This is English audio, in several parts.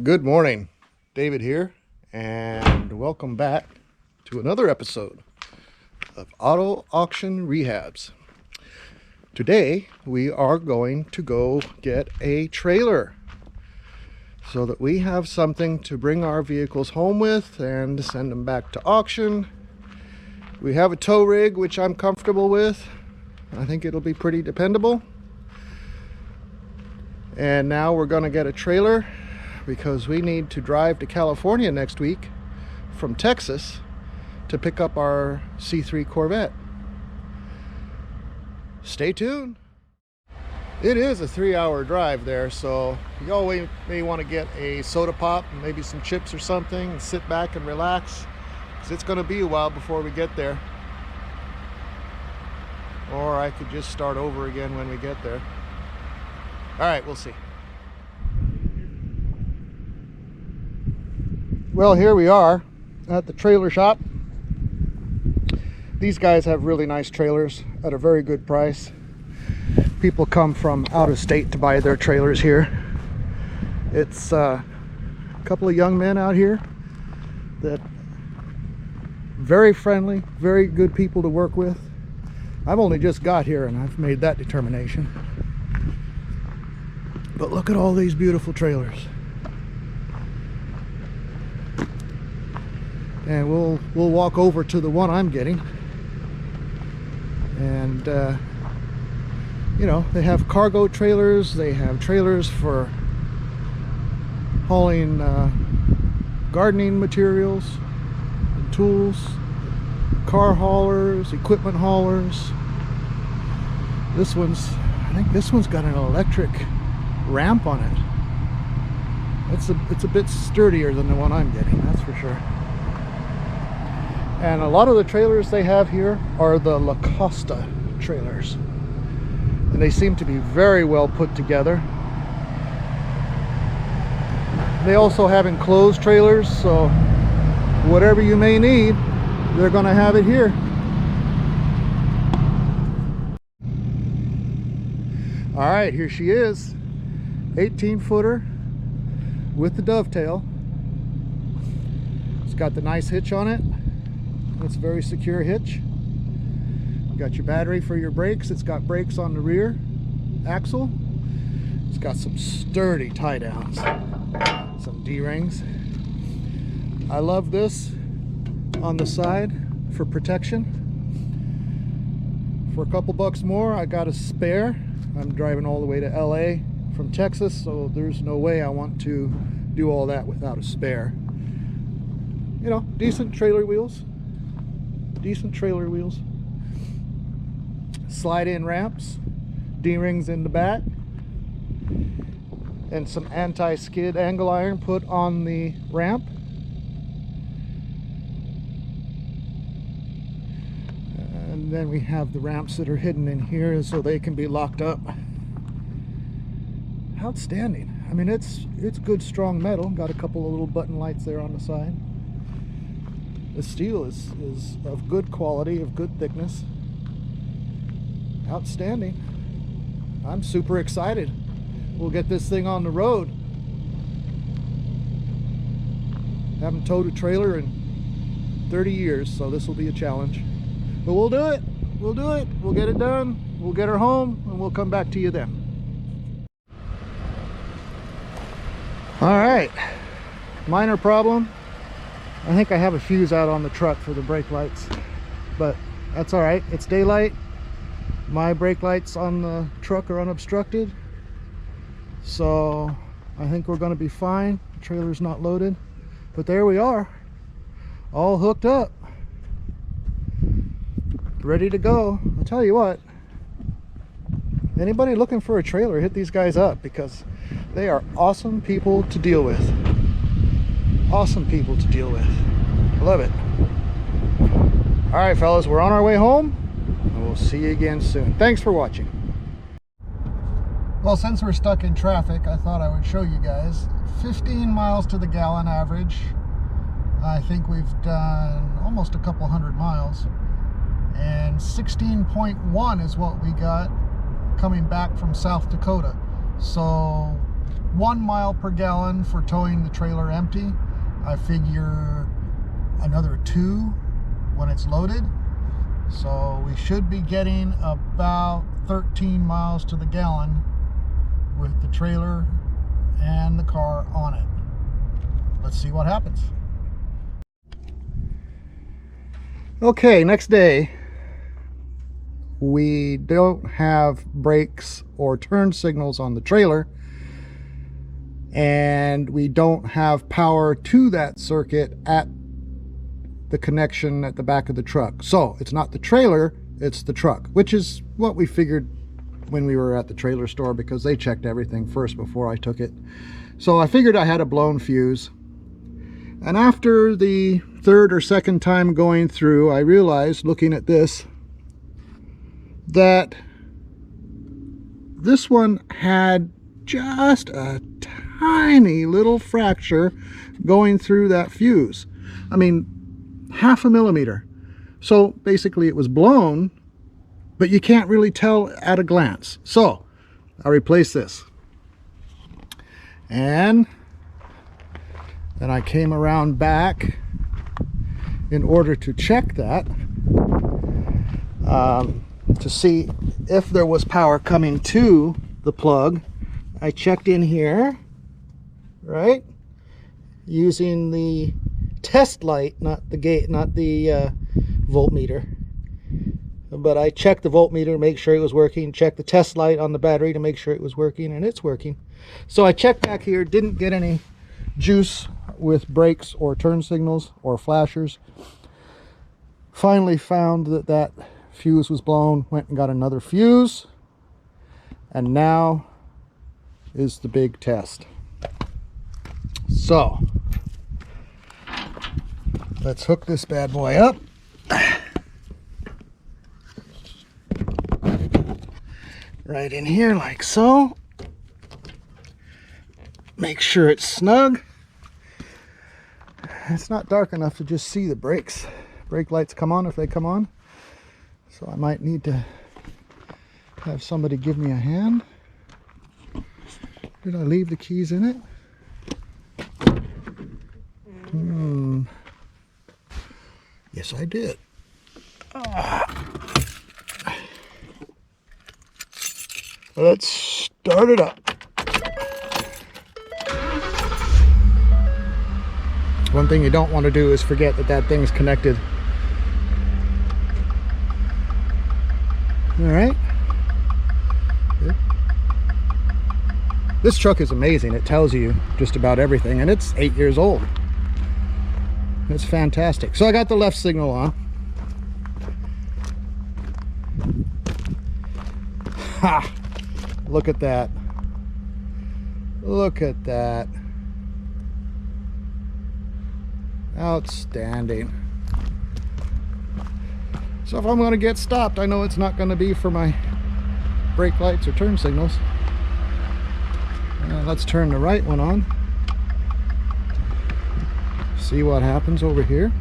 Good morning, David here, and welcome back to another episode of Auto Auction Rehabs. Today we are going to go get a trailer so that we have something to bring our vehicles home with and send them back to auction. We have a tow rig which I'm comfortable with. I think it'll be pretty dependable. And now we're going to get a trailer because we need to drive to California next week from Texas to pick up our C3 Corvette. Stay tuned. It is a 3-hour drive there, so you all may want to get a soda pop and maybe some chips or something and sit back and relax, because it's going to be a while before we get there. Or I could just start over again when we get there. All right, we'll see. Well, here we are at the trailer shop. These guys have really nice trailers at a very good price. People come from out of state to buy their trailers here. It's a couple of young men out here that very friendly, very good people to work with. I've only just got here and I've made that determination. But look at all these beautiful trailers. And we'll walk over to the one I'm getting. And you know, they have cargo trailers, they have trailers for hauling gardening materials and tools, car haulers, equipment haulers. This one's, I think this one's got an electric ramp on it. It's a bit sturdier than the one I'm getting, that's for sure. And a lot of the trailers they have here are the La Costa trailers. And they seem to be very well put together. They also have enclosed trailers, so whatever you may need, they're going to have it here. All right, here she is. 18-footer with the dovetail. It's got the nice hitch on it. It's a very secure hitch. You got your battery for your brakes. It's got brakes on the rear axle. It's got some sturdy tie downs, some D-rings. I love this on the side for protection. For a couple bucks more, I got a spare. I'm driving all the way to LA from Texas, so there's no way I want to do all that without a spare. You know, decent trailer wheels. Decent trailer wheels. Slide in ramps, D-rings in the back, and some anti-skid angle iron put on the ramp. And then we have the ramps that are hidden in here so they can be locked up. Outstanding. I mean, it's good strong metal. Got a couple of little button lights there on the side. The steel is of good quality, of good thickness. Outstanding. I'm super excited. We'll get this thing on the road. Haven't towed a trailer in 30 years, so this will be a challenge. But we'll do it. We'll do it. We'll get it done. We'll get her home, and we'll come back to you then. All right. Minor problem. I think I have a fuse out on the truck for the brake lights, but that's all right. It's daylight. My brake lights on the truck are unobstructed, so I think we're going to be fine. The trailer's not loaded, but there we are, all hooked up, ready to go. I'll tell you what, anybody looking for a trailer, hit these guys up, because they are awesome people to deal with. Awesome people to deal with. I love it. All right, fellas, we're on our way home, and we'll see you again soon. Thanks for watching. Well, since we're stuck in traffic, I thought I would show you guys. 15 miles to the gallon average. I think we've done almost a couple hundred miles. And 16.1 is what we got coming back from South Dakota. So 1 mile per gallon for towing the trailer empty. I figure another 2 when it's loaded. So we should be getting about 13 miles to the gallon with the trailer and the car on it. Let's see what happens. Okay, next day. We don't have brakes or turn signals on the trailer, and we don't have power to that circuit at the connection at the back of the truck. So it's not the trailer, it's the truck, which is what we figured when we were at the trailer store, because they checked everything first before I took it. So I figured I had a blown fuse. And after the third or second time going through, I realized, looking at this, that this one had just a tiny little fracture going through that fuse. I mean, 0.5 millimeter. So basically it was blown, but you can't really tell at a glance. So I replaced this. And then I came around back in order to check that, to see if there was power coming to the plug. I checked in here, right, using the test light, not the voltmeter. But I checked the voltmeter to make sure it was working, checked the test light on the battery to make sure it was working, and it's working. So I checked back here, didn't get any juice with brakes or turn signals or flashers. Finally found that that fuse was blown, went and got another fuse, and now is the big test. So let's hook this bad boy up. Right in here like so. Make sure it's snug. It's not dark enough to just see the brakes. Brake lights come on if they come on. So I might need to have somebody give me a hand. Did I leave the keys in it? Yes, I did. Let's start it up. One thing you don't want to do is forget that that thing's connected. All right. Good. This truck is amazing. It tells you just about everything, and it's 8 years old. It's fantastic. So I got the left signal on. Ha! Look at that. Look at that. Outstanding. So if I'm going to get stopped, I know it's not going to be for my brake lights or turn signals. Let's turn the right one on. See what happens over here.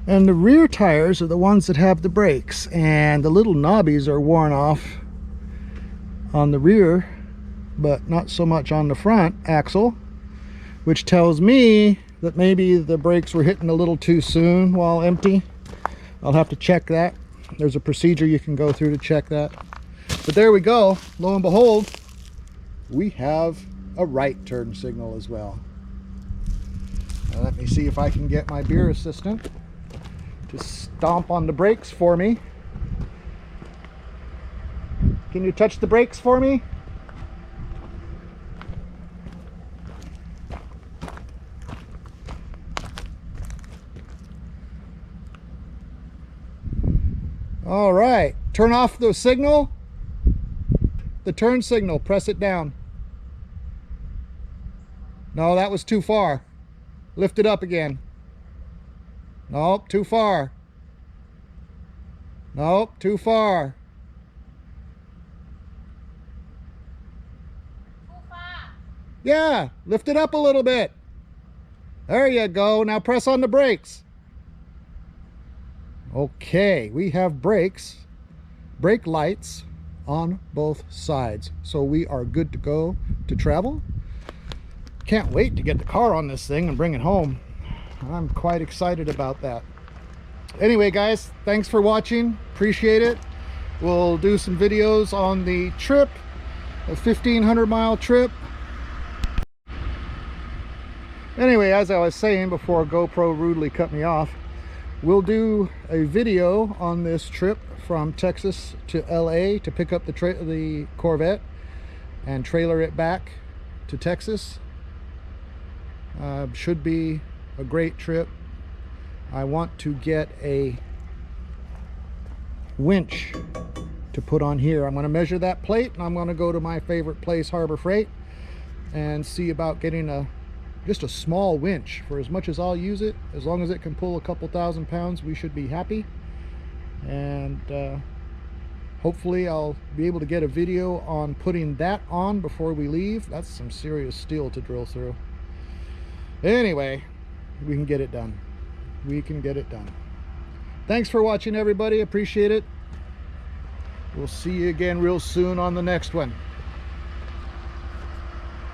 And the rear tires are the ones that have the brakes, and the little knobbies are worn off on the rear, but not so much on the front axle, which tells me that maybe the brakes were hitting a little too soon while empty. I'll have to check that. There's a procedure you can go through to check that. But there we go. Lo and behold, we have a right turn signal as well. Now let me see if I can get my beer assistant to stomp on the brakes for me. Can you touch the brakes for me? All right, turn off the signal, the turn signal, press it down. No, that was too far. Lift it up again. Nope, too far. Nope, too far. Too far. Yeah, lift it up a little bit. There you go. Now press on the brakes. Okay, we have brakes, brake lights on both sides, so we are good to go to travel. Can't wait to get the car on this thing and bring it home. I'm quite excited about that. Anyway, guys, thanks for watching. Appreciate it. We'll do some videos on the trip, a 1,500-mile trip. Anyway, as I was saying before GoPro rudely cut me off, we'll do a video on this trip from Texas to LA to pick up the Corvette and trailer it back to Texas. Should be a great trip. I want to get a winch to put on here. I'm going to measure that plate, and I'm going to go to my favorite place, Harbor Freight, and see about getting just a small winch. For as much as I'll use it, as long as it can pull a couple thousand pounds, we should be happy. And hopefully I'll be able to get a video on putting that on before we leave. That's some serious steel to drill through. Anyway, we can get it done. We can get it done. Thanks for watching, everybody. Appreciate it. We'll see you again real soon on the next one.